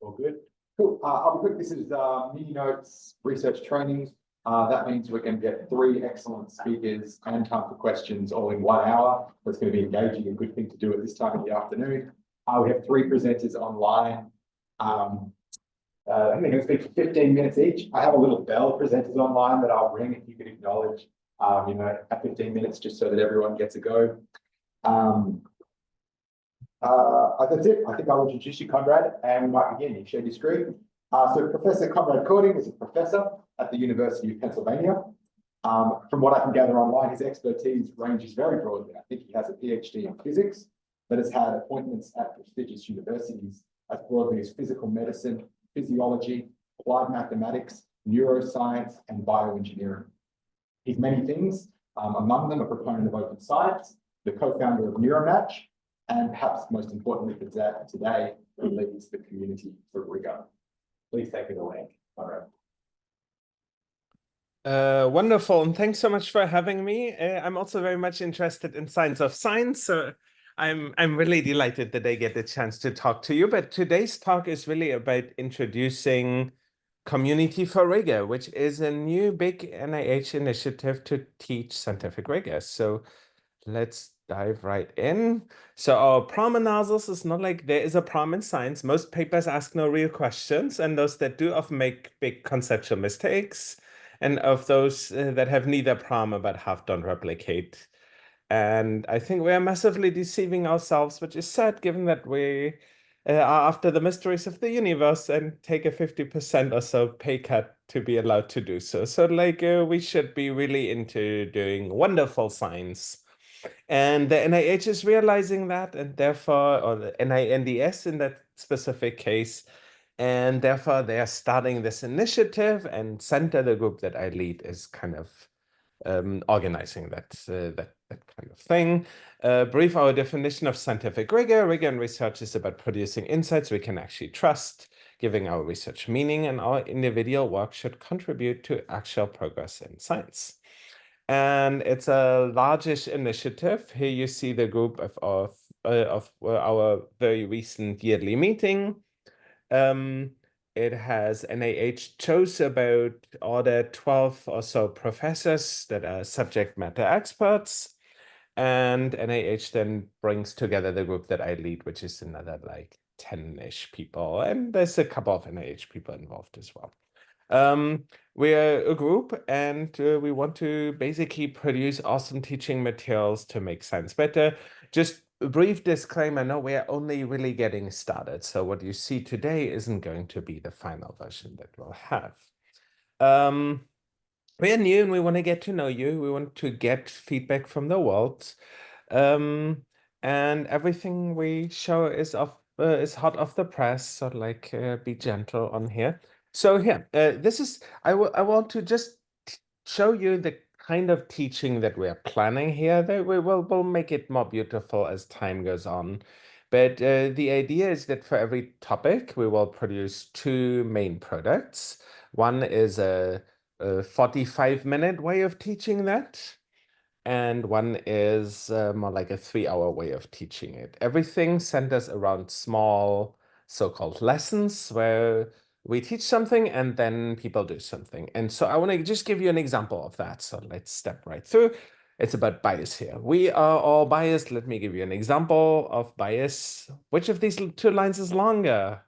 All good. Cool. I'll be quick. This is mini notes research training. That means we're going to get 3 excellent speakers and time for questions all in 1 hour. That's going to be engaging, a good thing to do at this time of the afternoon. We have 3 presenters online. I think they're going to speak for 15 minutes each. I have a little bell, presenters online, that I'll ring if you could acknowledge, at 15 minutes, just so that everyone gets a go. That's it. I think I'll introduce you, Konrad, and we might begin. You share your screen. So Professor Konrad Kording is a professor at the University of Pennsylvania. From what I can gather online, his expertise ranges very broadly. I think he has a PhD in physics, but has had appointments at prestigious universities as broadly as physical medicine, physiology, applied mathematics, neuroscience, and bioengineering. He's many things, among them a proponent of open science, the co-founder of Neuromatch, and perhaps most importantly for today, he leads the community for Rigor. Please take it away, Konrad. Wonderful, and thanks so much for having me. I'm also very much interested in science of science, so I'm really delighted that I get the chance to talk to you. But today's talk is really about introducing Community for Rigor, which is a new big NIH initiative to teach scientific rigor. So let's dive right in. So our problem analysis is not like there is a problem in science. Most papers ask no real questions, and those that do often make big conceptual mistakes. And of those that have neither problem, about half don't replicate. And I think we are massively deceiving ourselves, which is sad, given that we are after the mysteries of the universe and take a 50% or so pay cut to be allowed to do so. So we should be really into doing wonderful science. And the NIH is realizing that, and therefore, or the NINDS in that specific case, and therefore they are starting this initiative, and Center, the group that I lead, is kind of organizing that kind of thing. Brief our definition of scientific rigor. Rigor in research is about producing insights we can actually trust, giving our research meaning, and our individual work should contribute to actual progress in science. And it's a largish initiative. Here you see the group of our very recent yearly meeting. It has NIH chose about order 12 or so professors that are subject matter experts. And NIH then brings together the group that I lead, which is another like 10-ish people. And there's a couple of NIH people involved as well. We're a group, and we want to basically produce awesome teaching materials to make science better. Just a brief disclaimer, no, we're only really getting started. So what you see today isn't going to be the final version that we'll have. We're new and we want to get to know you. We want to get feedback from the world. And everything we show is hot off the press, so be gentle on here. So here, I want to just show you the kind of teaching that we are planning here. That we'll make it more beautiful as time goes on. But the idea is that for every topic, we will produce 2 main products. One is a 45-minute way of teaching that, and one is more like a 3-hour way of teaching it. Everything centers around small so-called lessons where we teach something and then people do something. And so I want to just give you an example of that. So let's step right through. It's about bias here. We are all biased. Let me give you an example of bias. Which of these 2 lines is longer?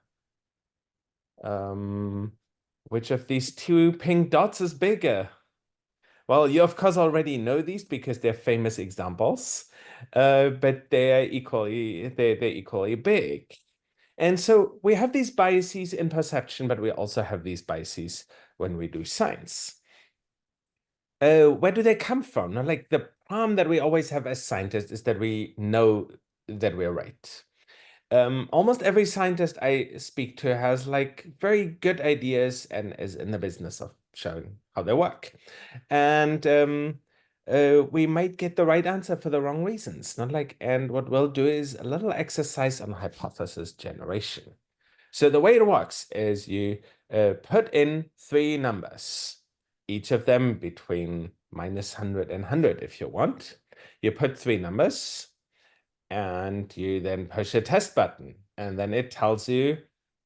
Which of these 2 pink dots is bigger? Well, you of course already know these because they're famous examples, but they're equally big. And so we have these biases in perception, but we also have these biases when we do science. Where do they come from? Now, like the problem that we always have as scientists is that we know that we're right. Almost every scientist I speak to has like very good ideas and is in the business of showing how they work. And we might get the right answer for the wrong reasons. And what we'll do is a little exercise on hypothesis generation. So the way it works is you put in 3 numbers, each of them between -100 and 100 if you want. You put 3 numbers, and you then push a test button, and then it tells you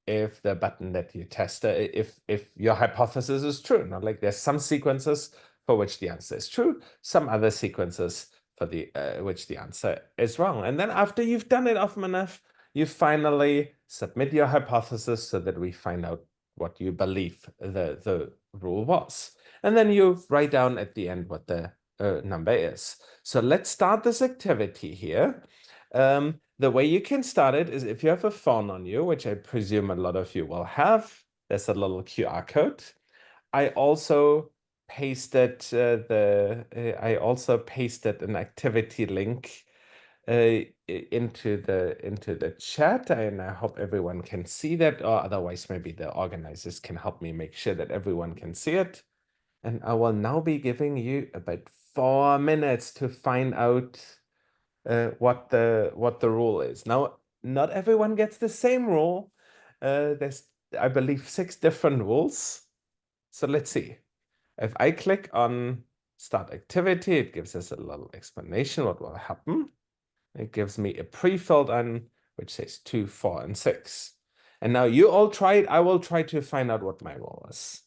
if the button that you test, if your hypothesis is true. Not like there's some sequences for which the answer is true, some other sequences for the which the answer is wrong. And then after you've done it often enough, you finally submit your hypothesis so that we find out what you believe the rule was. And then you write down at the end what the number is. So let's start this activity here. The way you can start it is if you have a phone on you, which I presume a lot of you will have, there's a little QR code. I also pasted an activity link into the chat, and I hope everyone can see that, or otherwise maybe the organizers can help me make sure that everyone can see it. And I will now be giving you about 4 minutes to find out what the rule is. Now, not everyone gets the same rule. There's, I believe, 6 different rules. So let's see. If I click on start activity, it gives us a little explanation what will happen. It gives me a pre-filled in which says 2, 4, and 6. And now you all try it. I will try to find out what my rule is.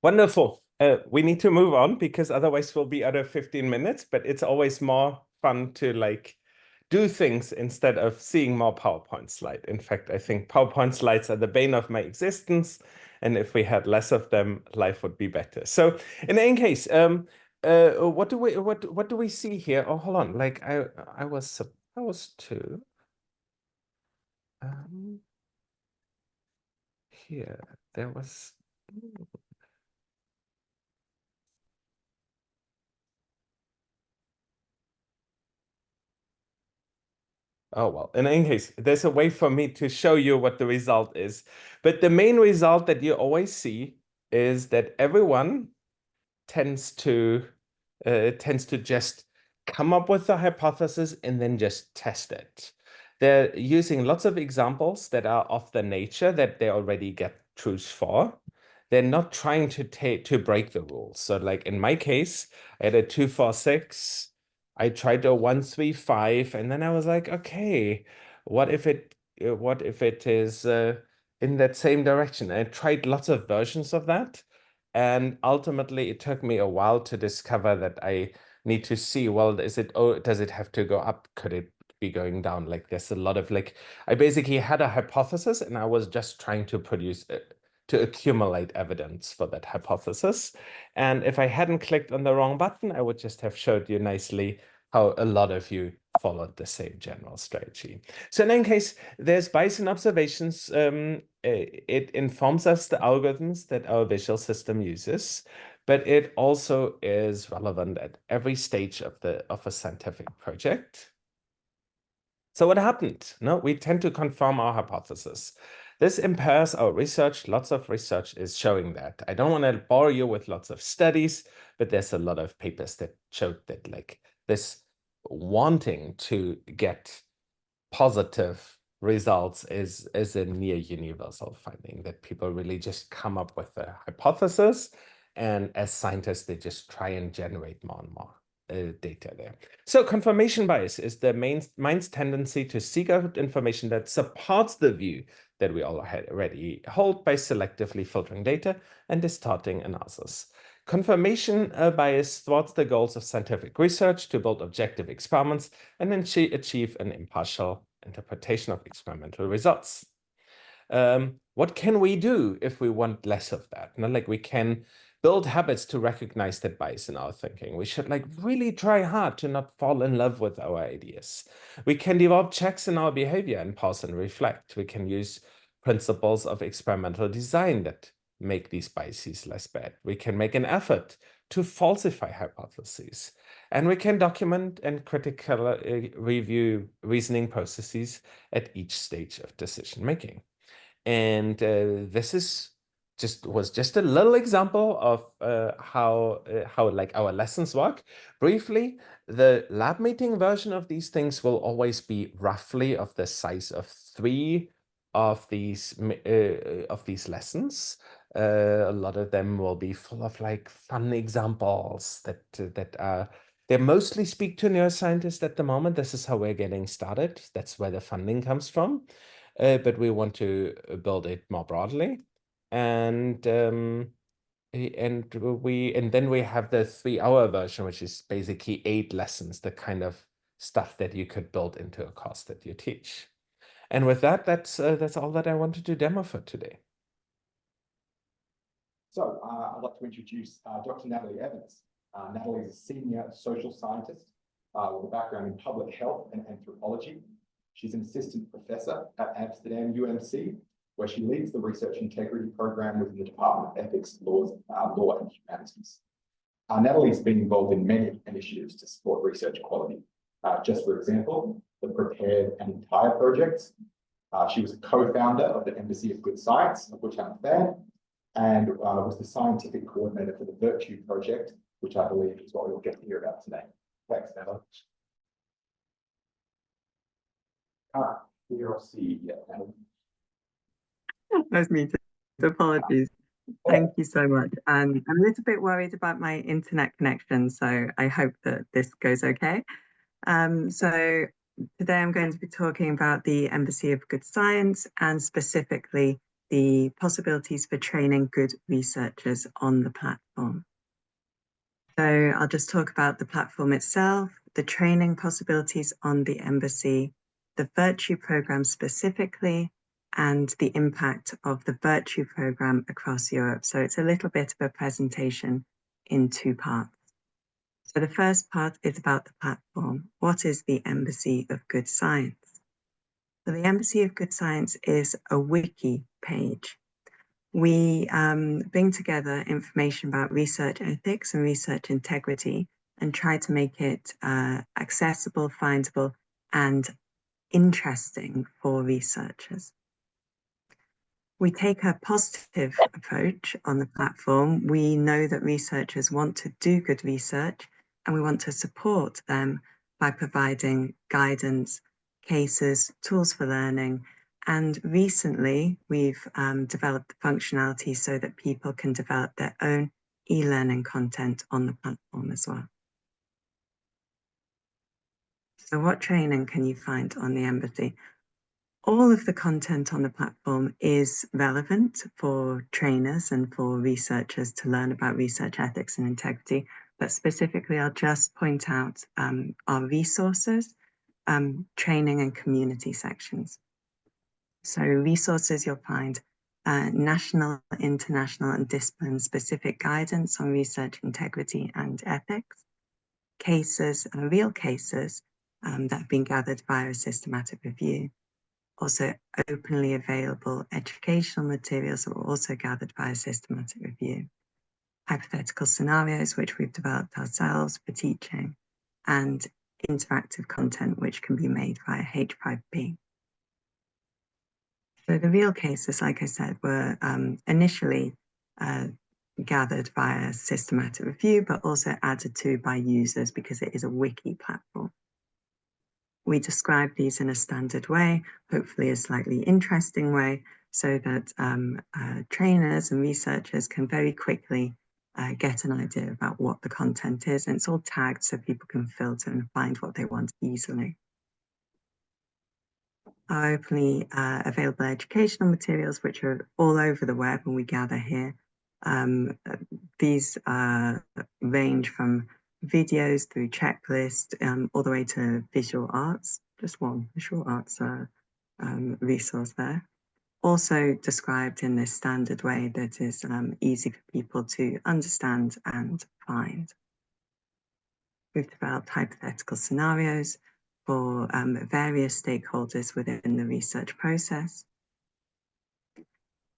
Wonderful. We need to move on because otherwise we'll be out of 15 minutes, but it's always more fun to like do things instead of seeing more PowerPoint slides. In fact, I think PowerPoint slides are the bane of my existence. And if we had less of them, life would be better. So in any case, what do we see here? Oh, hold on. Like I was supposed to here there was. Oh, well, in any case, there's a way for me to show you what the result is. But the main result that you always see is that everyone tends to just come up with a hypothesis and then just test it. They're using lots of examples that are of the nature that they already get truths for. They're not trying to break the rules. So like in my case, I had a 2, 4, 6. I tried a 1, 3, 5, and then I was like, okay, what if it is in that same direction? And I tried lots of versions of that. And ultimately, it took me a while to discover that I need to see, well, does it have to go up? Could it be going down? Like there's a lot of like, I basically had a hypothesis and I was just trying to produce to accumulate evidence for that hypothesis. And if I hadn't clicked on the wrong button, I would just have showed you nicely how a lot of you followed the same general strategy. So in any case, there's Bayesian observations. It informs us the algorithms that our visual system uses, but it also is relevant at every stage of a scientific project. So what happened? No, we tend to confirm our hypothesis. This impairs our research. Lots of research is showing that. I don't want to bore you with lots of studies, but there's a lot of papers that showed that like this wanting to get positive results is a near universal finding, that people really just come up with a hypothesis, and as scientists, they just try and generate more and more data there. So confirmation bias is the mind's tendency to seek out information that supports the view that we already hold by selectively filtering data and distorting analysis. Confirmation bias thwarts the goals of scientific research to build objective experiments and then achieve an impartial interpretation of experimental results. What can we do if we want less of that? Like we can build habits to recognize that bias in our thinking. We should like really try hard to not fall in love with our ideas. We can develop checks in our behavior and pause and reflect. We can use principles of experimental design that make these biases less bad. We can make an effort to falsify hypotheses. And we can document and critically review reasoning processes at each stage of decision making. And this was just a little example of how like our lessons work. Briefly, the lab meeting version of these things will always be roughly of the size of 3 of these lessons. A lot of them will be full of like fun examples that are They mostly speak to neuroscientists at the moment. This is how we're getting started. That's where the funding comes from. But we want to build it more broadly. And then we have the 3-hour version, which is basically 8 lessons, the kind of stuff that you could build into a course that you teach. And with that, that's all that I wanted to demo for today. So I'd like to introduce Dr. Natalie Evans. Natalie is a senior social scientist with a background in public health and anthropology. She's an assistant professor at Amsterdam UMC, where she leads the research integrity program within the Department of Ethics, Law and Humanities. Natalie's been involved in many initiatives to support research quality. Just for example, the Prepared and Entire projects. She was a co-founder of the Embassy of Good Science, of which I'm a fan, and was the scientific coordinator for the Virtue project, which I believe is what we'll get to hear about today. Thanks, Natalie. You'll see, yeah, Natalie. I was muted. Apologies. Thank you so much. I'm a little bit worried about my internet connection, so I hope that this goes okay. So today I'm going to be talking about the Embassy of Good Science and specifically the possibilities for training good researchers on the platform. So I'll just talk about the platform itself, the training possibilities on the Embassy, the Virtue program specifically, and the impact of the Virtue program across Europe. So it's a little bit of a presentation in 2 parts. So the first part is about the platform. What is the Embassy of Good Science? So the Embassy of Good Science is a wiki page. We bring together information about research ethics and research integrity and try to make it accessible, findable, and interesting for researchers. We take a positive approach on the platform. We know that researchers want to do good research, and we want to support them by providing guidance, cases, tools for learning. And recently, we've developed the functionality so that people can develop their own e-learning content on the platform as well. So what training can you find on the Embassy? All of the content on the platform is relevant for trainers and for researchers to learn about research ethics and integrity, but specifically I'll just point out our resources, training and community sections. So resources, you'll find national, international and discipline-specific guidance on research integrity and ethics, cases, real cases that have been gathered via a systematic review. Also openly available educational materials that were also gathered by a systematic review. Hypothetical scenarios, which we've developed ourselves for teaching, and interactive content, which can be made via H5P. So the real cases, like I said, were initially gathered via systematic review, but also added to by users because it is a wiki platform. We describe these in a standard way, hopefully a slightly interesting way, so that trainers and researchers can very quickly get an idea about what the content is. And it's all tagged so people can filter and find what they want easily. Our openly available educational materials, which are all over the web and we gather here. These range from videos through checklist all the way to visual arts, just one visual arts resource there. Also described in this standard way that is easy for people to understand and find. We've developed hypothetical scenarios for various stakeholders within the research process.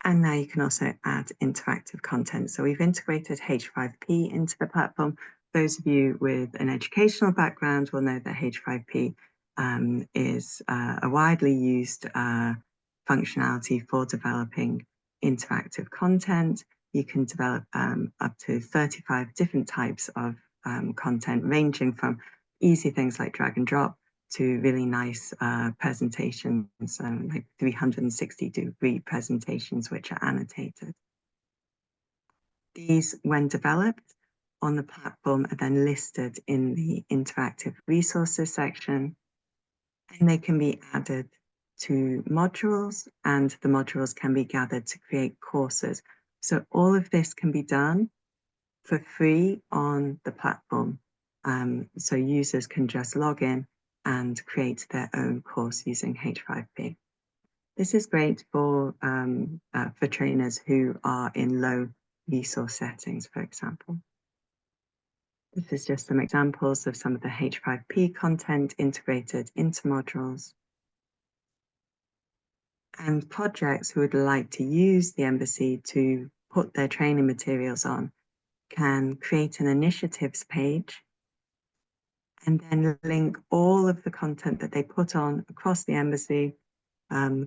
And now you can also add interactive content. So we've integrated H5P into the platform. Those of you with an educational background will know that H5P is a widely used functionality for developing interactive content. You can develop up to 35 different types of content, ranging from easy things like drag and drop to really nice presentations, like 360-degree presentations, which are annotated. These, when developed, on the platform are then listed in the interactive resources section, and they can be added to modules, and the modules can be gathered to create courses. So all of this can be done for free on the platform. So users can just log in and create their own course using H5P. This is great for trainers who are in low resource settings, for example. This is just some examples of some of the H5P content integrated into modules. And projects who would like to use the embassy to put their training materials on can create an initiatives page and then link all of the content that they put on across the embassy,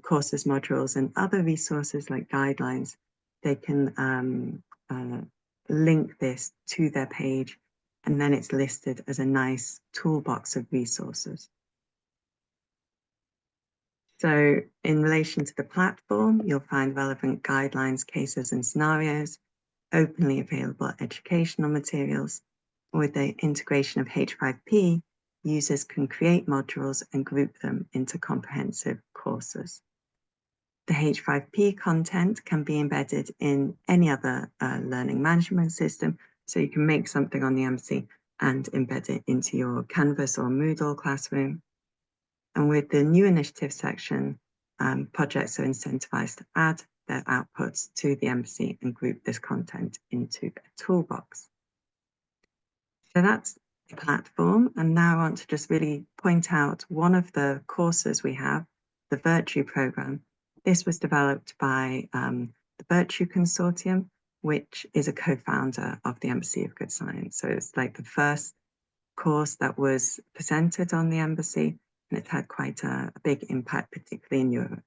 courses, modules, and other resources like guidelines. They can link this to their page, and then it's listed as a nice toolbox of resources. So in relation to the platform, you'll find relevant guidelines, cases, and scenarios, openly available educational materials. With the integration of H5P, users can create modules and group them into comprehensive courses. The H5P content can be embedded in any other learning management system. So you can make something on the embassy and embed it into your Canvas or Moodle classroom. And with the new initiative section, projects are incentivized to add their outputs to the embassy and group this content into a toolbox. So that's the platform. And now I want to just really point out one of the courses we have, the Virtue program. This was developed by the Virtue Consortium, which is a co-founder of the Embassy of Good Science. So it's like the first course that was presented on the embassy, and it's had quite a big impact, particularly in Europe.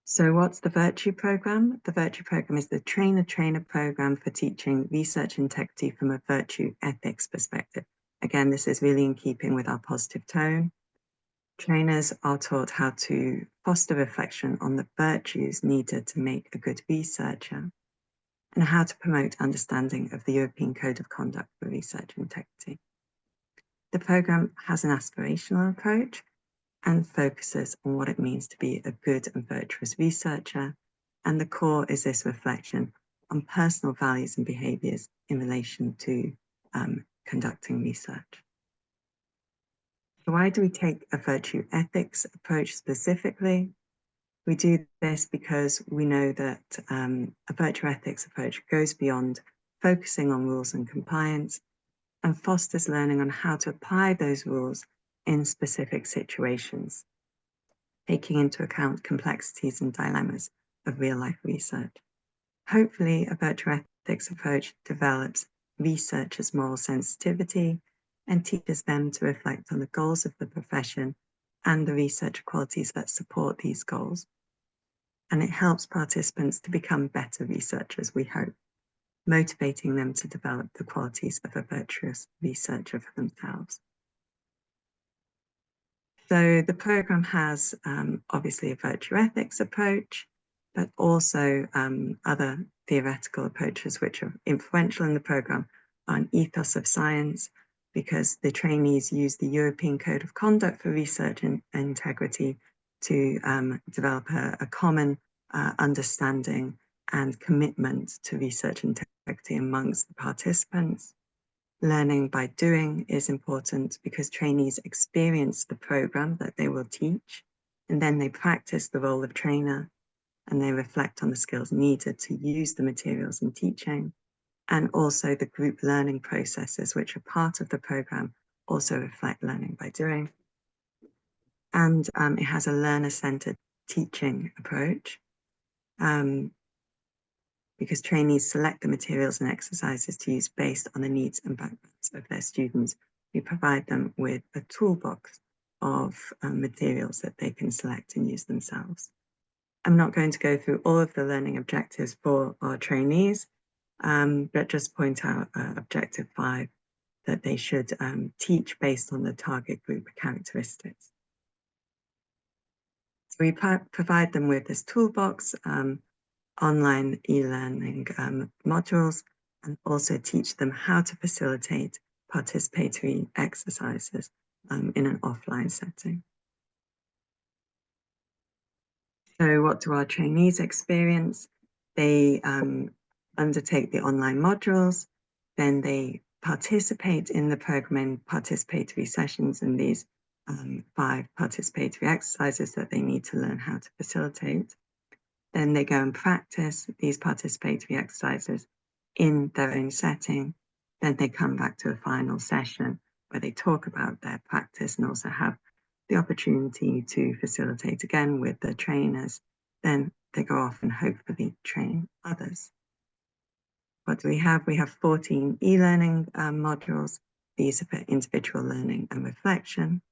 So what's the Virtue program? The Virtue program is the trainer-trainer program for teaching research integrity from a virtue ethics perspective. Again, this is really in keeping with our positive tone. Trainers are taught how to foster reflection on the virtues needed to make a good researcher and how to promote understanding of the European Code of Conduct for Research Integrity. The program has an aspirational approach and focuses on what it means to be a good and virtuous researcher. And the core is this reflection on personal values and behaviors in relation to conducting research. So why do we take a virtue ethics approach specifically? We do this because we know that a virtue ethics approach goes beyond focusing on rules and compliance and fosters learning on how to apply those rules in specific situations, taking into account complexities and dilemmas of real-life research. Hopefully, a virtue ethics approach develops researchers' moral sensitivity and teaches them to reflect on the goals of the profession and the research qualities that support these goals. And it helps participants to become better researchers, we hope, motivating them to develop the qualities of a virtuous researcher for themselves. So the program has obviously a virtue ethics approach, but also other theoretical approaches which are influential in the program are an ethos of science, because the trainees use the European Code of Conduct for Research and Integrity to develop a common understanding and commitment to research integrity amongst the participants. Learning by doing is important because trainees experience the program that they will teach, and then they practice the role of trainer, and they reflect on the skills needed to use the materials in teaching. And also the group learning processes, which are part of the program, also reflect learning by doing. And it has a learner-centered teaching approach, because trainees select the materials and exercises to use based on the needs and backgrounds of their students. We provide them with a toolbox of materials that they can select and use themselves. I'm not going to go through all of the learning objectives for our trainees, but just point out objective 5, that they should teach based on the target group characteristics. So we provide them with this toolbox, online e-learning modules, and also teach them how to facilitate participatory exercises in an offline setting. So what do our trainees experience? They undertake the online modules, then they participate in the program in participatory sessions in these 5 participatory exercises that they need to learn how to facilitate. Then they go and practice these participatory exercises in their own setting. Then they come back to a final session where they talk about their practice and also have the opportunity to facilitate again with the trainers. Then they go off and hopefully train others. What do we have? We have 14 e-learning modules. These are for individual learning and reflection.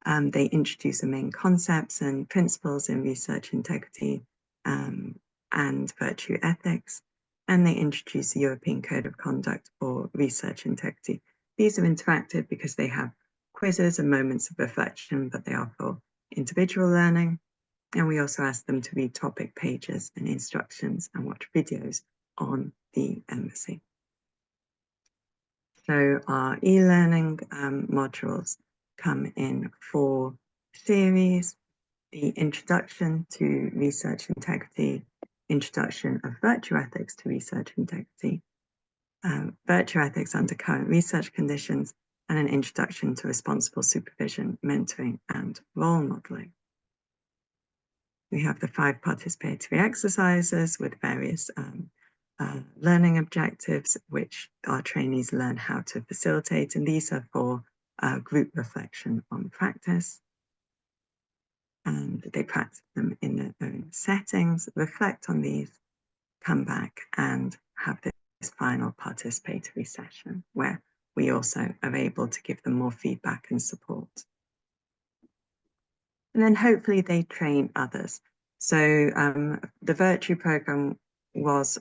They introduce the main concepts and principles in research integrity and virtue ethics, and they introduce the European Code of Conduct for research integrity. These are interactive because they have quizzes and moments of reflection, but they are for individual learning. And we also ask them to read topic pages and instructions and watch videos on the embassy. So our e-learning modules come in 4 series: the Introduction to Research Integrity, Introduction of Virtue Ethics to Research Integrity, Virtue Ethics under Current Research Conditions, and an Introduction to Responsible Supervision, Mentoring, and Role Modeling. We have the 5 participatory exercises with various learning objectives, which our trainees learn how to facilitate, and these are for group reflection on practice. And they practice them in their own settings, reflect on these, come back and have this final participatory session where we also are able to give them more feedback and support. And then hopefully they train others. So the Virtue Programme was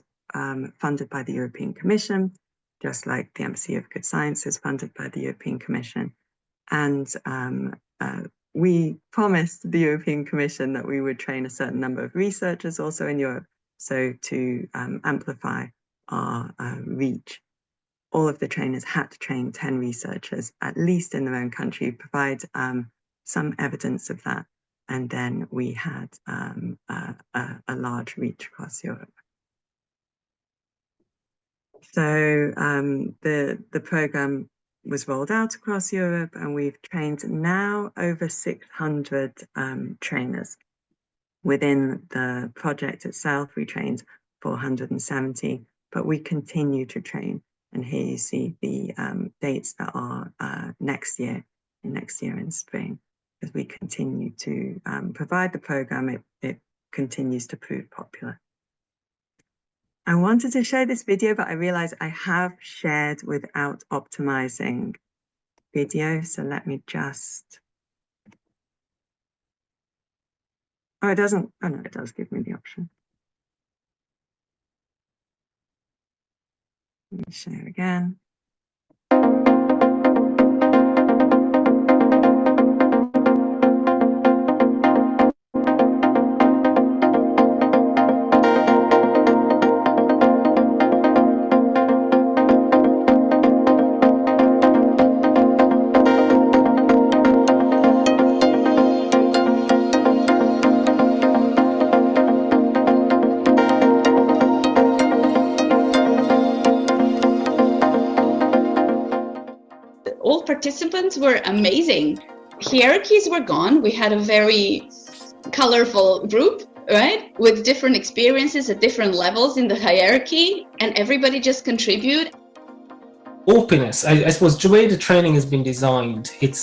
funded by the European Commission, just like the Embassy of Good Science is funded by the European Commission. And we promised the European Commission that we would train a certain number of researchers also in Europe, so to amplify our reach. All of the trainers had to train 10 researchers, at least in their own country, provide some evidence of that. And then we had a large reach across Europe. So the program was rolled out across Europe, and we've trained now over 600 trainers. Within the project itself, we trained 470, but we continue to train. And here you see the dates that are next year in spring. As we continue to provide the program, it continues to prove popular. I wanted to share this video, but I realized I have shared without optimizing video. So let me just, oh, it doesn't, oh no, it does give me the option. Let me share again. All participants were amazing. Hierarchies were gone. We had a very colorful group, right? With different experiences at different levels in the hierarchy, and everybody just contribute. Openness, I suppose the way the training has been designed, it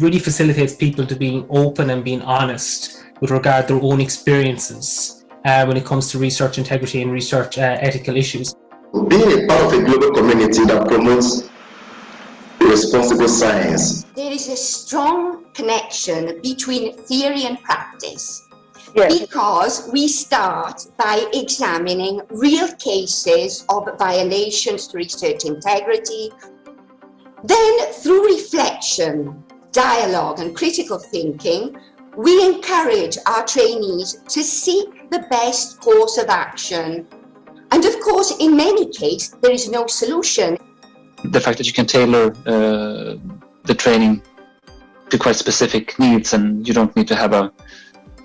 really facilitates people to being open and being honest with regard to their own experiences when it comes to research integrity and research ethical issues. Being a part of a global community that promotes responsible science. There is a strong connection between theory and practice. Yes. Because we start by examining real cases of violations to research integrity. Then through reflection, dialogue and critical thinking, we encourage our trainees to seek the best course of action. And of course, in many cases, there is no solution. The fact that you can tailor the training to quite specific needs, and you don't need to have a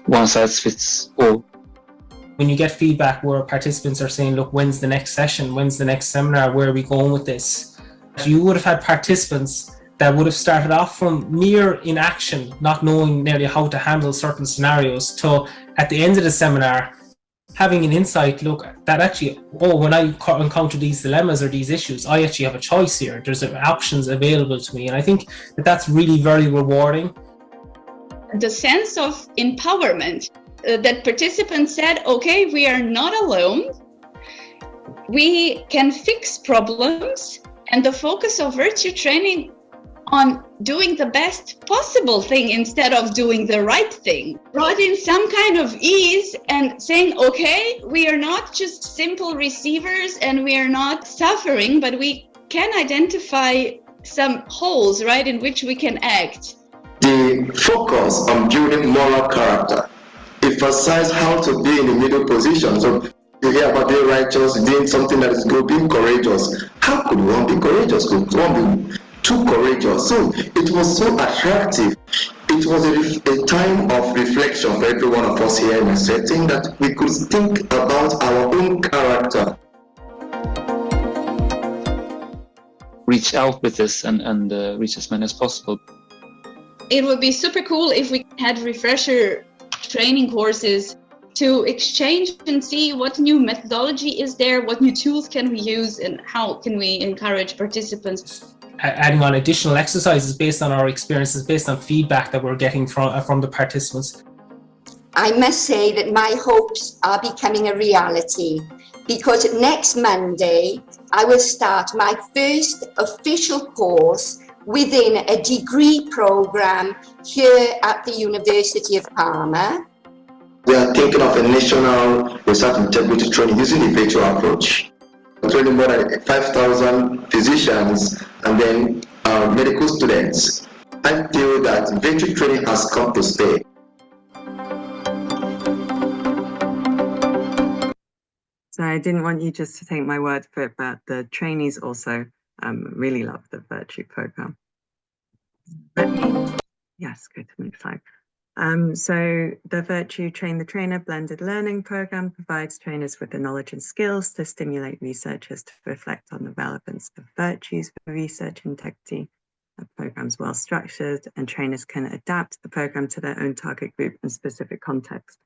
one-size-fits-all. When you get feedback where participants are saying, look, when's the next session? When's the next seminar? Where are we going with this? You would have had participants that would have started off from mere inaction, not knowing nearly how to handle certain scenarios, to at the end of the seminar, having an insight, look, that actually, oh, when I encounter these dilemmas or these issues, I actually have a choice here. There's options available to me. And I think that that's really very rewarding. The sense of empowerment that participants said, okay, we are not alone. We can fix problems, and the focus of virtue training on doing the best possible thing instead of doing the right thing brought in some kind of ease and saying, okay, we are not just simple receivers and we are not suffering, but we can identify some holes, right, in which we can act. The focus on building moral character emphasize how to be in the middle position. So you hear about being righteous, doing something that is good, being courageous. How could one be courageous? Could one be too courageous? So it was so attractive. It was a time of reflection for every one of us here in the setting, that we could think about our own character. Reach out with this and reach as many as possible. It would be super cool if we had refresher training courses to exchange and see what new methodology is there, what new tools can we use, and how can we encourage participants. Adding on additional exercises based on our experiences, based on feedback that we're getting from the participants. I must say that my hopes are becoming a reality, because next Monday I will start my first official course within a degree program here at the University of Parma. We are thinking of a national research integrity training using the virtual approach. We're training more than 5,000 physicians and then medical students. I feel that virtual training has come to stay. So I didn't want you just to take my word for it, but the trainees also really love the Virtue program. Yes, go to the next slide. So the Virtue Train the Trainer blended learning program provides trainers with the knowledge and skills to stimulate researchers to reflect on the relevance of virtues for research integrity. The program is well structured, and trainers can adapt the program to their own target group and specific context.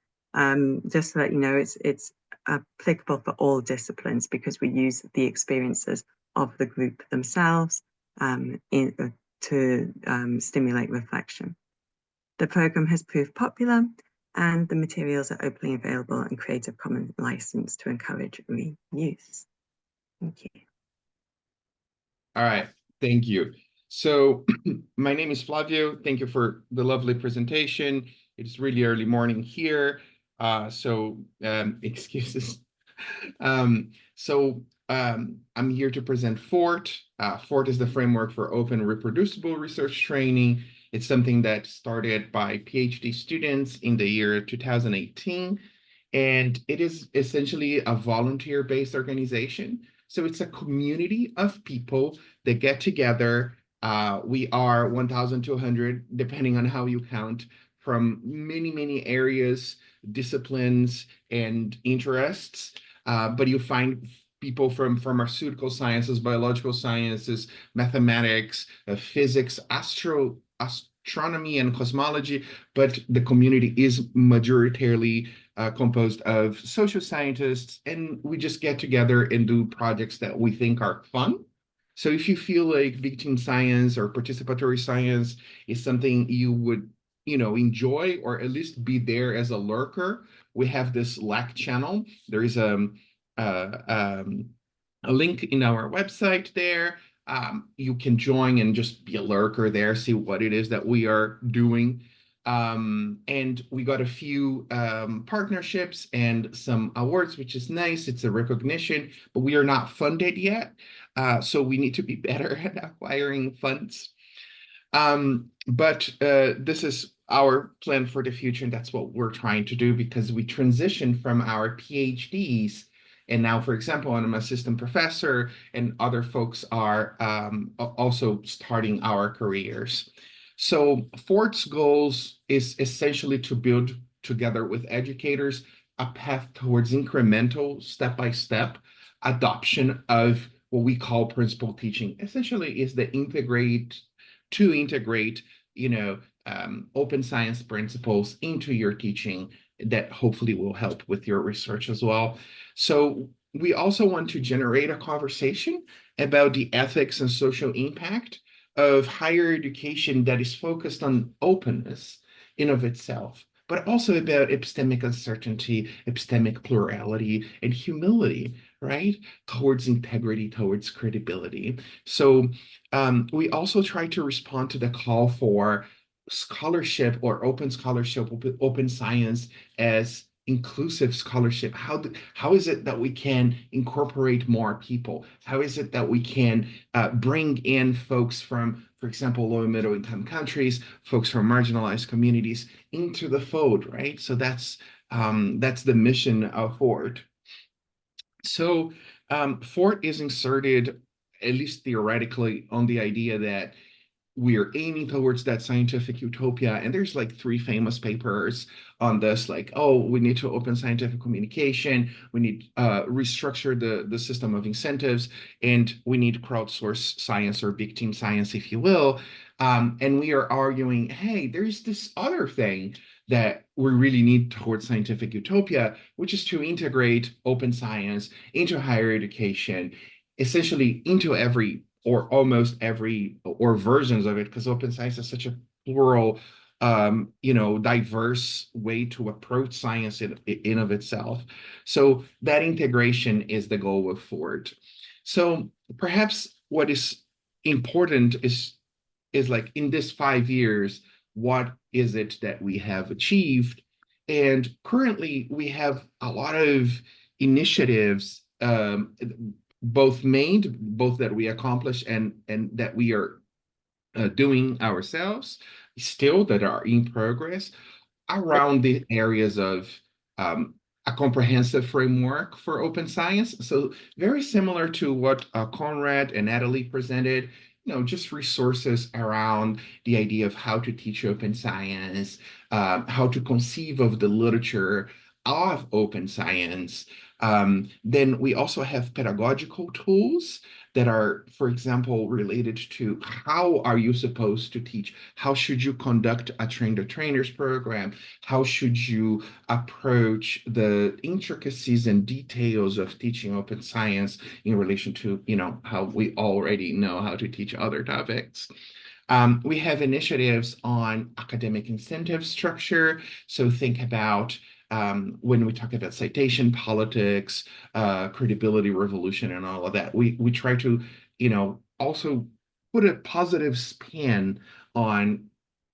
Just to let you know, it's applicable for all disciplines, because we use the experiences of the group themselves to stimulate reflection. The program has proved popular, and the materials are openly available and Creative Commons licensed to encourage reuse. Thank you. All right, thank you. So my name is Flavio. Thank you for the lovely presentation. It's really early morning here, so excuses. I'm here to present FORRT. FORRT is the framework for open reproducible research training. It's something that started by PhD students in the year 2018, and it is essentially a volunteer-based organization. So it's a community of people that get together. We are 1,200, depending on how you count, from many areas, disciplines, and interests. But you find people from pharmaceutical sciences, biological sciences, mathematics, physics, astronomy, and cosmology, but the community is majoritarily composed of social scientists, and we just get together and do projects that we think are fun. So if you feel like big team science or participatory science is something you would, enjoy, or at least be there as a lurker, we have this Slack channel. There is a link in our website there. You can join and just be a lurker there, see what it is that we are doing. And we got a few partnerships and some awards, which is nice. It's a recognition, but we are not funded yet. So we need to be better at acquiring funds. But this is our plan for the future, and that's what we're trying to do, because we transitioned from our PhDs And now, for example, I'm an assistant professor, and other folks are also starting our careers. So FORRT's goals is essentially to build together with educators a path towards incremental, step-by-step adoption of what we call principal teaching. Essentially is the integrate, open science principles into your teaching that hopefully will help with your research as well. So we also want to generate a conversation about the ethics and social impact of higher education that is focused on openness in of itself, but also about epistemic uncertainty, epistemic plurality, and humility, right? Towards integrity, towards credibility. So we also try to respond to the call for scholarship or open scholarship, open science as inclusive scholarship. How is it that we can incorporate more people? How is it that we can bring in folks from, for example, low and middle income countries, folks from marginalized communities into the fold, right? So that's the mission of FORRT. So FORRT is inserted, at least theoretically, on the idea that we are aiming towards that scientific utopia. And there's like 3 famous papers on this, like, oh, we need to open scientific communication, we need restructure the system of incentives, and we need crowdsource science or big team science, if you will. And we are arguing, hey, there's this other thing that we really need towards scientific utopia, which is to integrate open science into higher education, essentially into every or almost every or versions of it, because open science is such a plural, diverse way to approach science in of itself. So that integration is the goal of FORRT. So perhaps what is important is like, in this 5 years, what is it that we have achieved? And currently we have a lot of initiatives, both that we accomplished and that we are doing ourselves still, that are in progress around the areas of a comprehensive framework for open science. So very similar to what Konrad and Natalie presented, just resources around the idea of how to teach open science, how to conceive of the literature of open science. Then we also have pedagogical tools that are, for example, related to how are you supposed to teach? How should you conduct a train-the-trainers program? How should you approach the intricacies and details of teaching open science in relation to, how we already know how to teach other topics? We have initiatives on academic incentive structure. So think about when we talk about citation politics, credibility revolution, and all of that, we try to, also put a positive spin on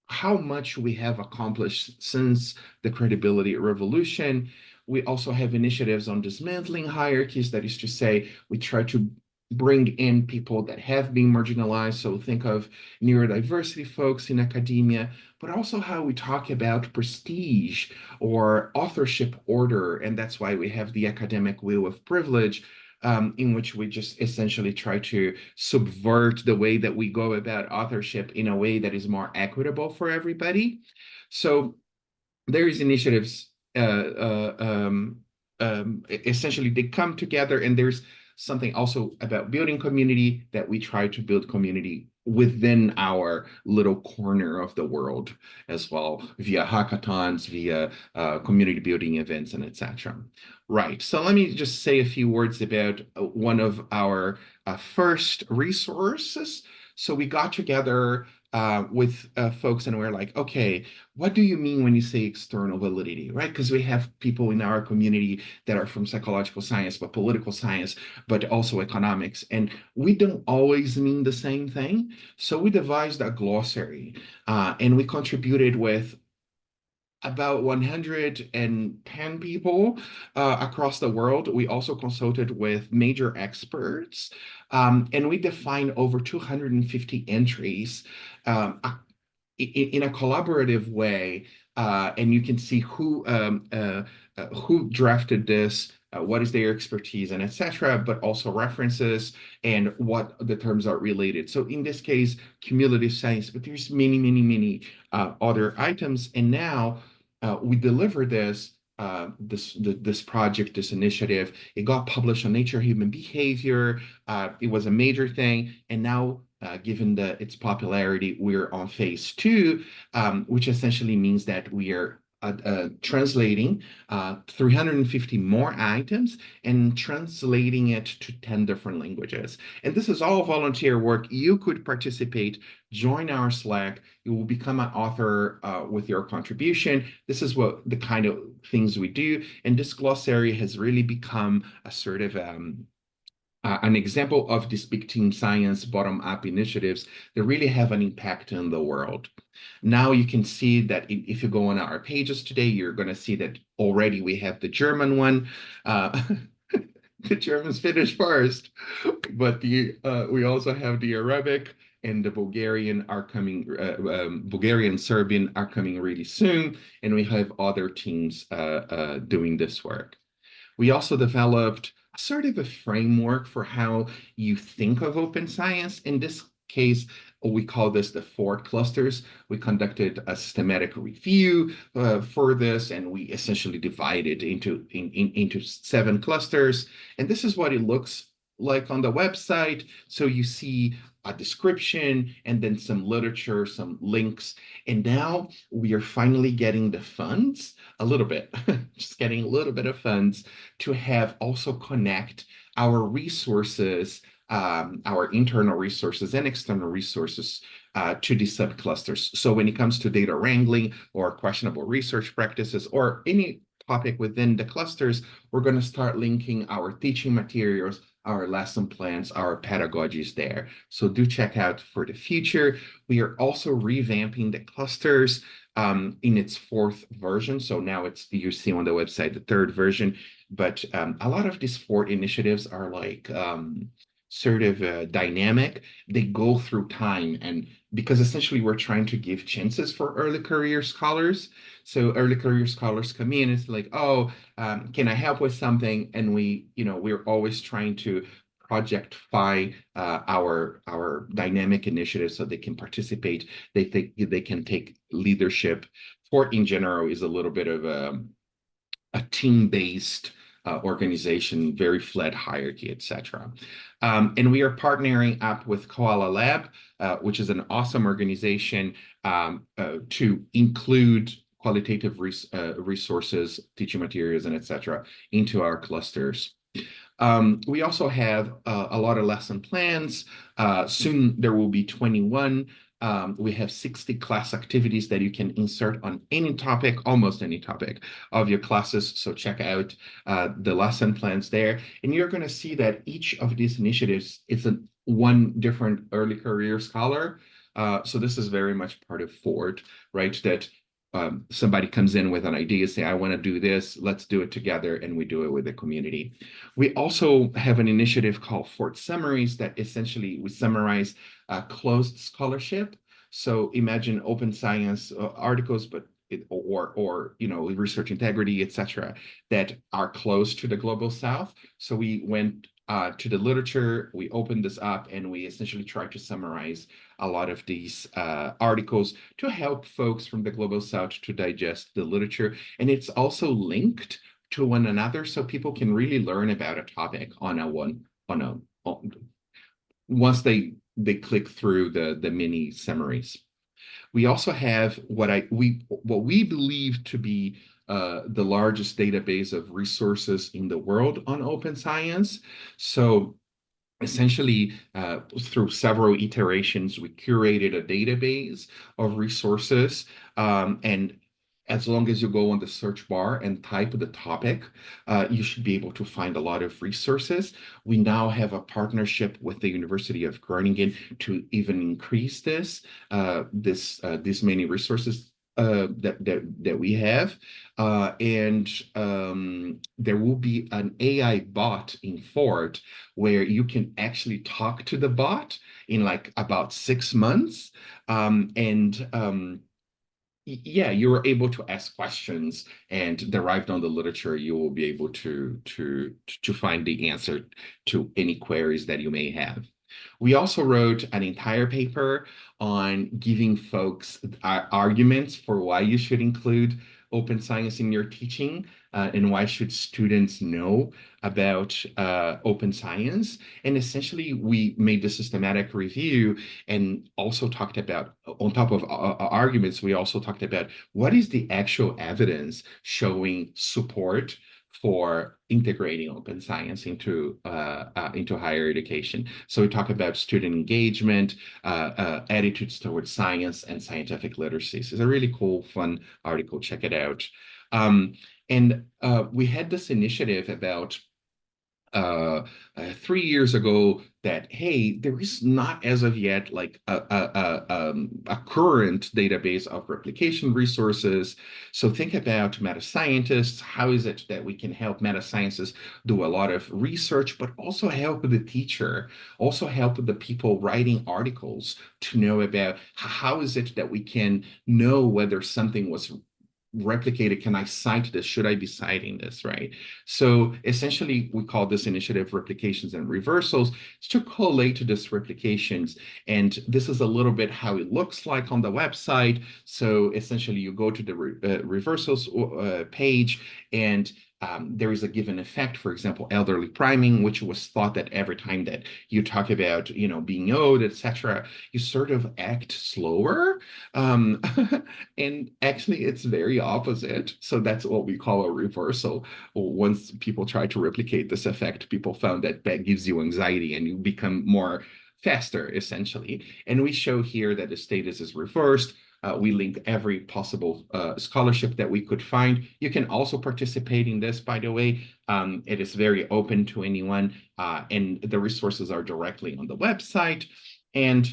how much we have accomplished since the credibility revolution. We also have initiatives on dismantling hierarchies. That is to say, we try to bring in people that have been marginalized. So think of neurodiversity folks in academia, but also how we talk about prestige or authorship order. And that's why we have the academic wheel of privilege, in which we just essentially try to subvert the way that we go about authorship in a way that is more equitable for everybody. So there is initiatives, essentially they come together, and there's something also about building community, that we try to build community within our little corner of the world as well, via hackathons, via community building events, and etc. Right, so let me just say a few words about one of our first resources. So we got together with folks, and we're like, okay, what do you mean when you say external validity, right? Because we have people in our community that are from psychological science, but political science, but also economics, and we don't always mean the same thing. So we devised a glossary, and we contributed with about 110 people across the world. We also consulted with major experts, and we defined over 250 entries in a collaborative way. And you can see who drafted this what is their expertise and etc., but also references and what the terms are related. So in this case, cumulative science, but there's many other items. And now we deliver this project, this initiative. It got published on Nature Human Behavior. It was a major thing. And now, given its popularity, we're on phase 2, which essentially means that we are translating 350 more items and translating it to 10 different languages. And this is all volunteer work. You could participate, join our Slack. You will become an author with your contribution. This is what the kind of things we do. And this glossary has really become a sort of an example of these big team science bottom-up initiatives that really have an impact in the world. Now you can see that if you go on our pages today, you're going to see that already we have the German one. The Germans finished first, but we also have the Arabic and the Bulgarian are coming. Bulgarian and Serbian are coming really soon, and we have other teams doing this work. We also developed sort of a framework for how you think of open science. In this case, we call this the FORRT clusters. We conducted a systematic review for this, and we essentially divided into 7 clusters. And this is what it looks like on the website. So you see a description and then some literature, some links. And now we are finally getting the funds a little bit, just getting a little bit of funds to have also connect our resources, our internal resources and external resources to these subclusters. So when it comes to data wrangling or questionable research practices or any topic within the clusters, we're going to start linking our teaching materials, our lesson plans, our pedagogies there. So do check out for the future. We are also revamping the clusters in its 4th version. So now it's, you see on the website, the 3rd version, but a lot of these 4 initiatives are like sort of dynamic. They go through time, and because essentially we're trying to give chances for early career scholars. So early career scholars come in, it's like, oh, can I help with something? And we're always trying to projectify our dynamic initiatives so they can participate. They can take leadership. FORRT in general is a little bit of a team-based organization, very flat hierarchy, etc. And we are partnering up with Koala Lab, which is an awesome organization to include qualitative resources, teaching materials, and etc. into our clusters. We also have a lot of lesson plans. Soon there will be 21. We have 60 class activities that you can insert on any topic, almost any topic of your classes. So check out the lesson plans there. And you're going to see that each of these initiatives is one different early career scholar. So this is very much part of FORRT, right? That somebody comes in with an idea, say, I want to do this, let's do it together, and we do it with the community. We also have an initiative called FORRT Summaries that essentially we summarize closed scholarship. So imagine open science articles, but or research integrity, etc., that are close to the Global South. So we went to the literature, we opened this up, and we essentially tried to summarize a lot of these articles to help folks from the Global South to digest the literature. And it's also linked to one another, so people can really learn about a topic once they click through the mini summaries. We also have what we believe to be the largest database of resources in the world on open science. So essentially, through several iterations, we curated a database of resources, and as long as you go on the search bar and type the topic, you should be able to find a lot of resources. We now have a partnership with the University of Groningen to even increase these many resources that we have. And there will be an AI bot in FORRT where you can actually talk to the bot in like about 6 months. yeah, you were able to ask questions, and derived on the literature, you will be able to find the answer to any queries that you may have. We also wrote an entire paper on giving folks arguments for why you should include open science in your teaching, and why should students know about open science. And essentially, we made the systematic review and also talked about, on top of arguments, we also talked about what is the actual evidence showing support for integrating open science into higher education. So we talk about student engagement, attitudes towards science, and scientific literacy. So it's a really cool, fun article. Check it out. And we had this initiative about 3 years ago that, hey, there is not as of yet like a current database of replication resources. So think about meta scientists. How is it that we can help meta scientists do a lot of research, but also help the teacher, also help the people writing articles to know about how is it that we can know whether something was replicated? Can I cite this? Should I be citing this, right? So essentially, we call this initiative replications and reversals. It's to collate these replications. And this is a little bit how it looks like on the website. So essentially, you go to the reversals page, and there is a given effect, for example, elderly priming, which was thought that every time that you talk about, you know, being old, etc., you sort of act slower. And actually, it's very opposite. So that's what we call a reversal. Once people try to replicate this effect, people found that that gives you anxiety and you become more faster, essentially. And we show here that the status is reversed. We link every possible scholarship that we could find. You can also participate in this, by the way. It is very open to anyone, and the resources are directly on the website. And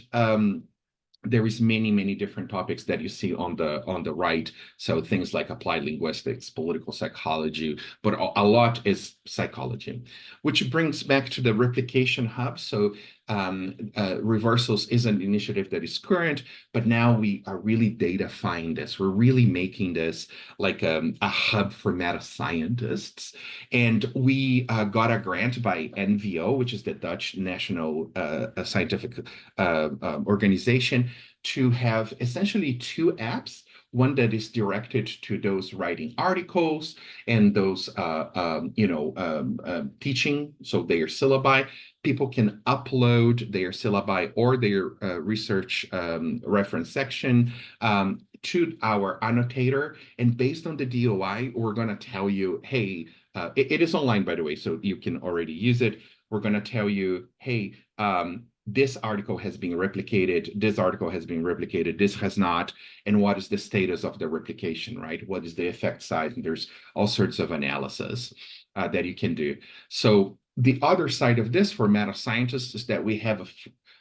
there is many different topics that you see on the right. So things like applied linguistics, political psychology, but a lot is psychology, which brings back to the replication hub. So reversals is an initiative that is current, but now we are really datafying this. We're really making this like a hub for meta scientists. And we got a grant by NVO, which is the Dutch National Scientific Organization, to have essentially 2 apps. One that is directed to those writing articles and those, teaching, so their syllabi. People can upload their syllabi or their research reference section to our annotator. And based on the DOI, we're going to tell you, hey, it is online, by the way, so you can already use it. We're going to tell you, hey, this article has been replicated, this article has been replicated, this has not, and what is the status of the replication, right? What is the effect size? And there's all sorts of analysis that you can do. So the other side of this for meta scientists is that we have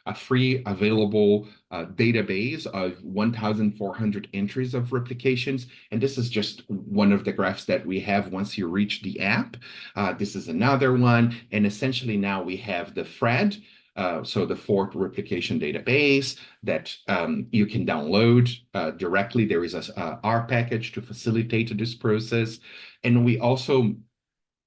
a free available database of 1,400 entries of replications. And this is just one of the graphs that we have once you reach the app. This is another one. And essentially now we have the FRED, so the FORRT replication database that you can download directly. There is a R package to facilitate this process. And we also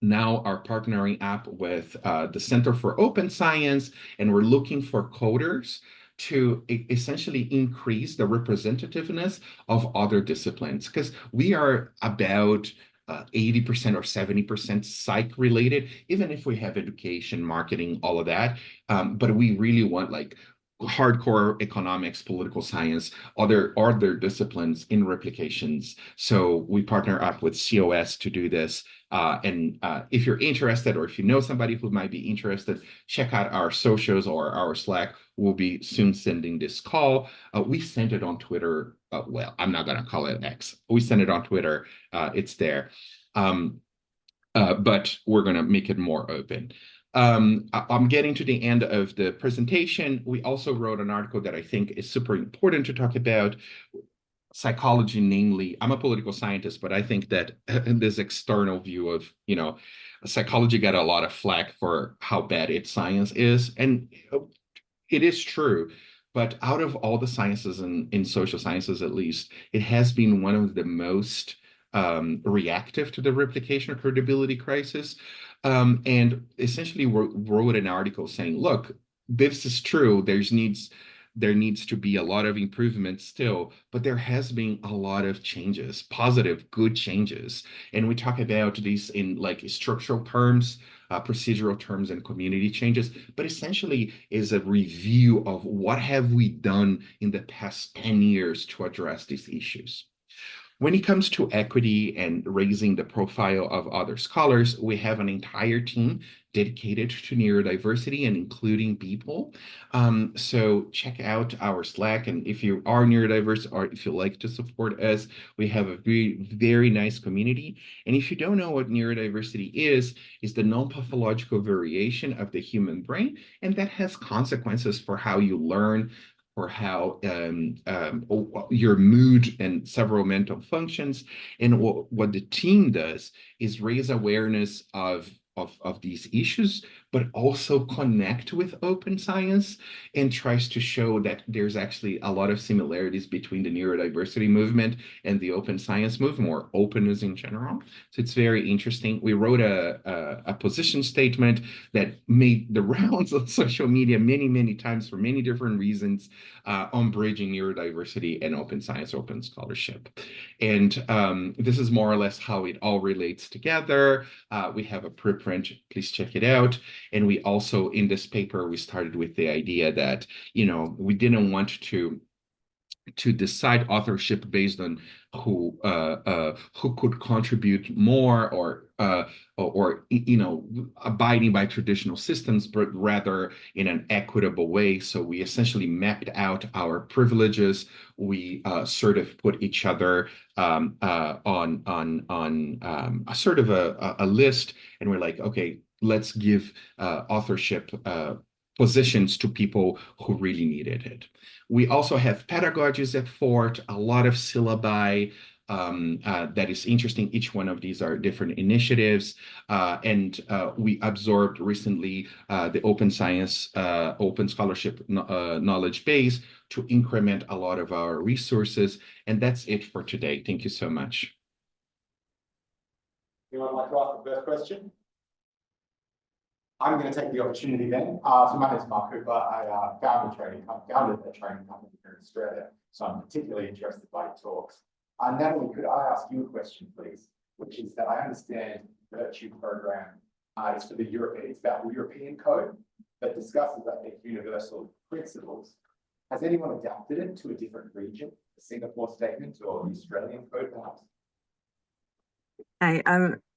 now are partnering up with the Center for Open Science, and we're looking for coders to essentially increase the representativeness of other disciplines, because we are about 80% or 70% psych related, even if we have education, marketing, all of that. But we really want like hardcore economics, political science, other disciplines in replications. So we partner up with COS to do this. And if you're interested, or if you know somebody who might be interested, check out our socials or our Slack. We'll be soon sending this call. We sent it on Twitter. Well, I'm not going to call it X. We sent it on Twitter. It's there. But we're going to make it more open. I'm getting to the end of the presentation. We also wrote an article that I think is super important to talk about. Psychology, namely, I'm a political scientist, but I think that this external view of, psychology got a lot of flack for how bad its science is. And it is true, But out of all the sciences, in social sciences at least, it has been one of the most reactive to the replication or credibility crisis, and essentially wrote an article saying, look, this is true, there needs to be a lot of improvement still, but there has been a lot of changes, positive, good changes. And we talk about these in like structural terms, procedural terms, and community changes, but essentially is a review of what have we done in the past 10 years to address these issues. When it comes to equity and raising the profile of other scholars, we have an entire team dedicated to neurodiversity and including people. So check out our Slack, and if you are neurodiverse or if you like to support us, we have a very, very nice community. And if you don't know what neurodiversity is the non-pathological variation of the human brain, and that has consequences for how you learn, or how your mood and several mental functions. And what the team does is raise awareness of these issues, but also connect with open science and tries to show that there's actually a lot of similarities between the neurodiversity movement and the open science movement, or openness in general. So it's very interesting. We wrote a position statement that made the rounds on social media many, many times for many different reasons, on bridging neurodiversity and open science, open scholarship. And this is more or less how it all relates together. We have a preprint, please check it out. And we also, in this paper, we started with the idea that, you know, we didn't want to decide authorship based on who could contribute more, or you know, abiding by traditional systems, but rather in an equitable way. So we essentially mapped out our privileges. We sort of put each other on a sort of a list, and we're like, okay, let's give authorship positions to people who really needed it. We also have pedagogies at FORRT, a lot of syllabi that is interesting. Each one of these are different initiatives. And we absorbed recently the open science, open scholarship knowledge base to increment a lot of our resources. And that's it for today. Thank you so much. Anyone like to ask the first question? I'm going to take the opportunity then. So my name is Mark Cooper. I founded a training company here in Australia. So I'm particularly interested by talks. Natalie, could I ask you a question, please? Which is that I understand the Virtue program is for the European, it's about the European code that discusses, I think, universal principles. Has anyone adapted it to a different region, the Singapore statement or the Australian code, perhaps?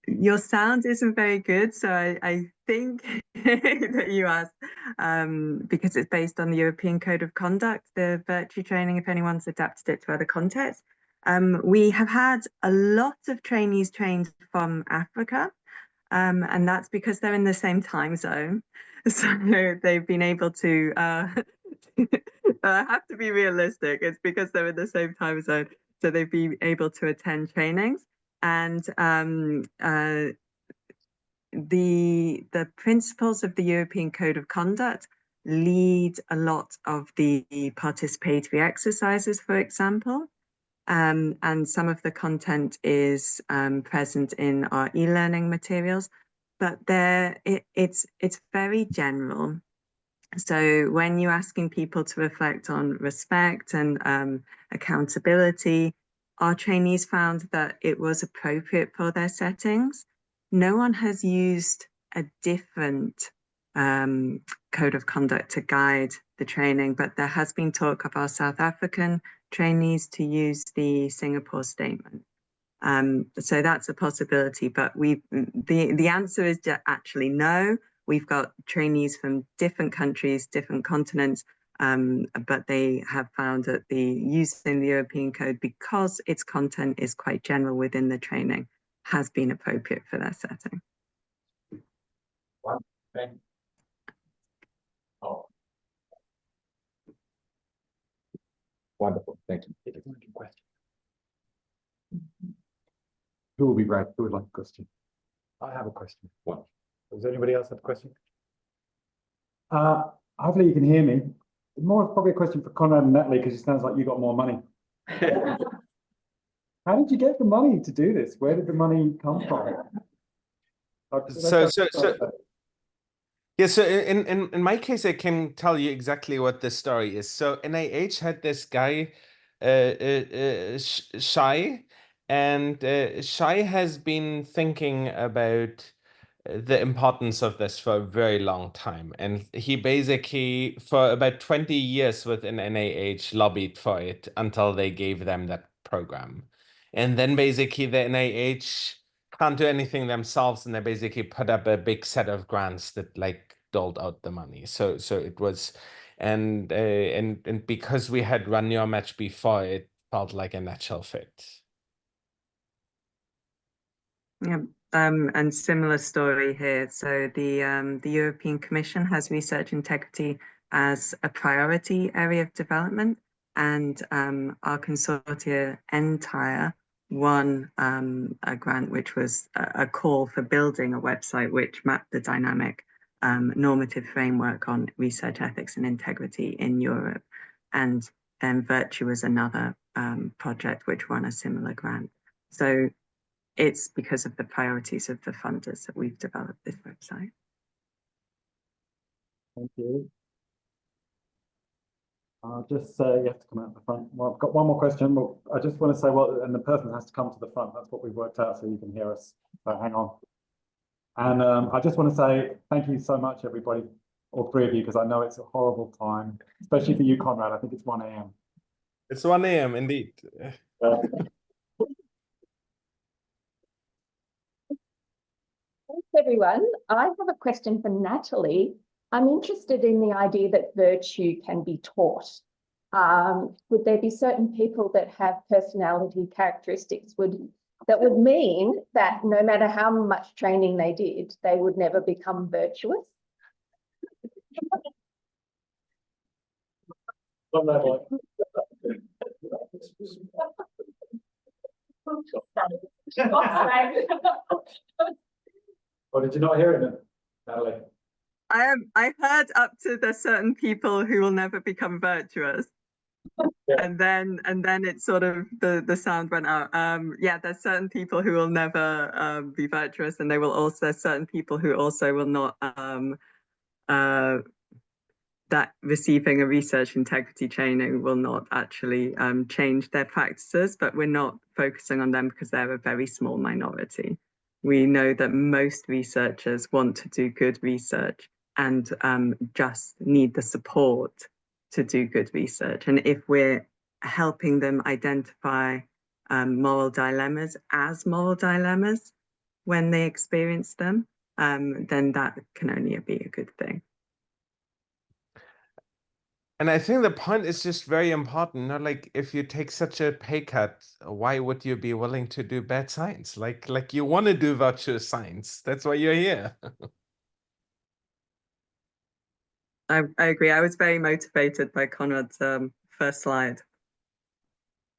Your sound isn't very good, so I think that you asked because it's based on the European Code of Conduct, the Virtue training, if anyone's adapted it to other contexts. We have had a lot of trainees trained from Africa, and that's because they're in the same time zone. So they've been able to, I have to be realistic, it's because they're in the same time zone. So they've been able to attend trainings. And the principles of the European Code of Conduct lead a lot of the participatory exercises, for example. And some of the content is present in our e-learning materials, but it's very general. So when you're asking people to reflect on respect and accountability, our trainees found that it was appropriate for their settings. No one has used a different code of conduct to guide the training, but there has been talk of our South African trainees to use the Singapore statement. So that's a possibility, but the answer is actually no. We've got trainees from different countries, different continents, but they have found that using the European Code, because its content is quite general within the training, has been appropriate for their setting. Oh. Wonderful, thank you. Who will be right? Who would like a question? I have a question. One. Does anybody else have a question? Hopefully you can hear me. More probably a question for Konrad and Natalie, because it sounds like you got more money. How did you get the money to do this? Where did the money come from? Yeah, so in my case, I can tell you exactly what the story is. So NIH had this guy, Shai, and Shai has been thinking about the importance of this for a very long time. And he basically, for about 20 years within NIH, lobbied for it until they gave them that program. And then basically the NIH can't do anything themselves, and they basically put up a big set of grants that like doled out the money. So it was, and because we had run your match before, it felt like a natural fit. Yeah, and similar story here. So the European Commission has research integrity as a priority area of development, and our consortia entire won a grant which was a call for building a website which mapped the dynamic normative framework on research ethics and integrity in Europe. And then Virtue was another project which won a similar grant. So it's because of the priorities of the funders that we've developed this website. Thank you. Just say you have to come out the front. Well, I've got one more question. Well, I just want to say, well, and the person has to come to the front. That's what we've worked out, so you can hear us. So hang on. And I just want to say thank you so much, everybody, all three of you, because I know it's a horrible time, especially for you, Konrad. I think it's 1 a.m. It's 1 a.m. indeed. Thanks, everyone. I have a question for Natalie. I'm interested in the idea that virtue can be taught. Would there be certain people that have personality characteristics that would mean that no matter how much training they did, they would never become virtuous? Or did you not hear it then, Natalie? I heard up to there's certain people who will never become virtuous. Yeah. And then it's sort of the sound went out. Yeah, there's certain people who will never be virtuous, and they will also certain people who also will not that receiving a research integrity training will not actually change their practices, but we're not focusing on them because they're a very small minority. We know that most researchers want to do good research and just need the support to do good research. And if we're helping them identify moral dilemmas as moral dilemmas when they experience them, then that can only be a good thing. And I think the point is just very important. Not like if you take such a pay cut, why would you be willing to do bad science? Like you want to do virtuous science. That's why you're here. I agree. I was very motivated by Konrad's first slide.